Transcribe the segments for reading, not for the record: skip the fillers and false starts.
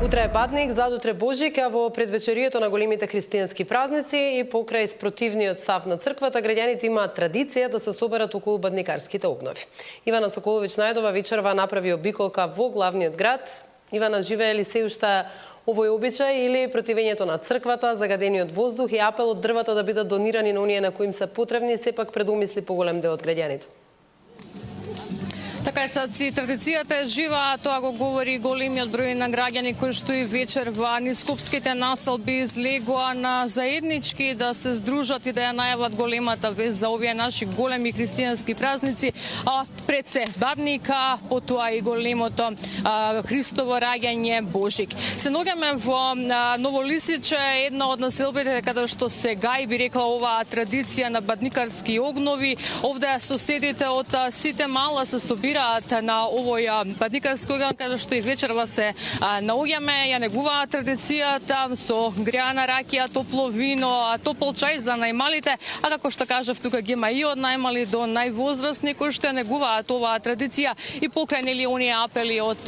Утре е Бадник, задутре Божик, а во предвечерието на големите христијански празници и покрај спротивниот став на црквата, граѓаните имаат традиција да се соберат околу бадникарските огнови. Ивана Соколович најдова вечерва направи обиколка во главниот град. Ивана, живее ли се уште овој обичај или противењето на црквата, загадениот воздух и апелот дрвата да бидат донирани на оние на кои им се потребни, сепак предумисли поголем дел од граѓаните? Така е, Цаци, традицијата е жива, тоа го говори големиот број на граѓани кои што и вечер во Нископските населби излегоа на заеднички да се здружат и да ја најават големата вест за овие наши големи христијански празници, а пред се Бадника, потоа и големото Христово раѓање Божик. Се наоѓаме во Новолисиче, една од населбите каде што сега и би рекла оваа традиција на бадникарски огнови. Овде соседите од сите мала се собираат на овој бадникарски оган, каде што и вечерва се наоѓаме, ја негуваат традицијата со греана ракија, топло вино, топол чај за најмалите, а како што кажав, тука ги има и од најмали до највозрастни кои што негуваат оваа традиција и покрај нели оние апели од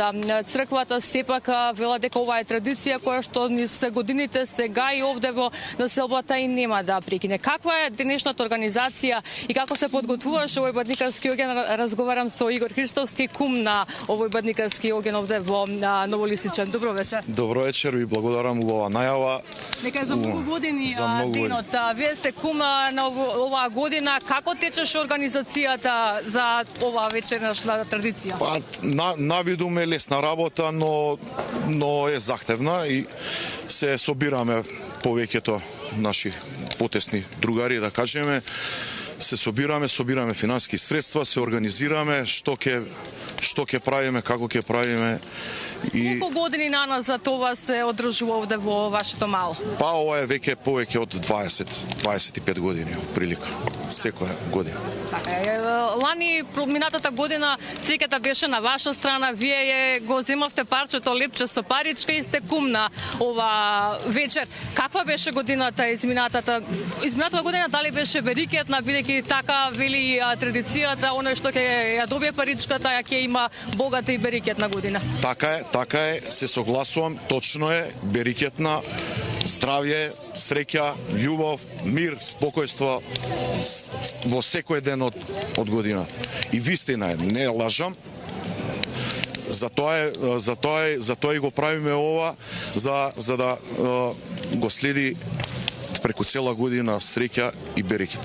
црквата, сепак велат дека ова е традиција која што низ годините сега и овде во населбата и нема да прекине. Каква е денешната организација и како се подготвуваше овој бадникарски оген? Разговарам со Игор Христовски, кум на овој бадникарски оген овде во Новолисиче. Добро вечер. Добро вечер, ви благодарам убава најава. Нека за многу години денот. Вие сте кум на оваа година. Како течеше организацијата за оваа вечерашна традиција? Па, навидум е лесна работа, но е захтевна и се собираме повеќето наши потесни другари, да кажеме. Се собираме финански средства, се организираме што ќе правиме, како ќе правиме. Колку години наназад ова се одржува овде во вашето мало? Па ова е веќе повеќе од 20-25 години прилика, секоја година. Лани, минатата година, среќата беше на ваша страна, вие го земавте парчето лепче со паричка и сте кум на ова вечер. Каква беше годината изминатата? Изминатата година дали беше берикетна, бидејќи така вели традицијата, оној што ќе ја добие паричката, ќе има богата и берикетна година? Така е, се согласувам, точно е, берикетна, здравје, среќа, љубов, мир, спокојство во секој ден од годината. И вистина е, не лажам, затоа и го правиме ова, за да го следи преку цела година среќа и берекет.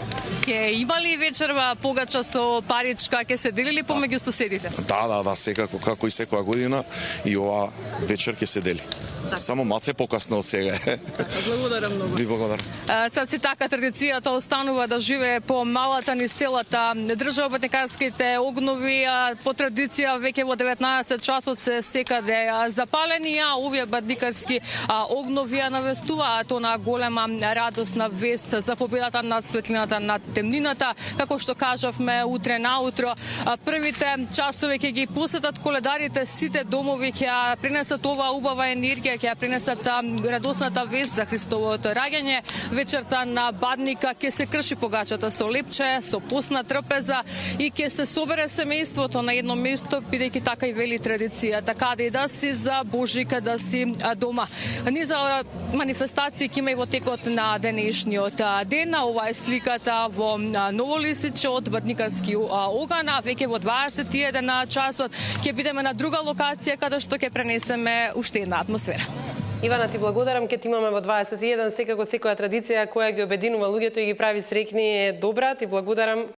Ке има ли вечерва погача со паричка, ке се делили помеѓу соседите? Да, секако, како и секоја година и ова вечер ќе се дели. Само малце покасно од сега. Благодарам многу. Ви благодарам. Цаци, така традицијата останува да живее по малата низ целата држава. Бадникарските огнови по традиција веќе во 19 часот се секаде запалени, а овие бадникарски огнови ја навестуваат она голема радосна вест за победата над светлината, над темнината. Како што кажавме, утре наутро првите часови ќе ги посетат коледарите, сите домови ќе пренесат оваа убава енергија, ќе пренесат радосната вест за Христовото раѓање. Вечерта на Бадника ќе се крши погачата со лепче, со постна трпеза и ќе се собере семејството на едно место, бидејќи така и вели традицијата, каде и да си за Божика, да си дома. Низа манифестации ќе има и во текот на денешниот ден. Ова е сликата во Новолисиче од бадникарски оган, а веќе во 21 часот ќе бидеме на друга локација каде што ќе пренесеме уште една атмосфера. Ивана, ти благодарам, ке ти имаме во 21, секако секоја традиција која ги обединува луѓето и ги прави среќни е добра, ти благодарам.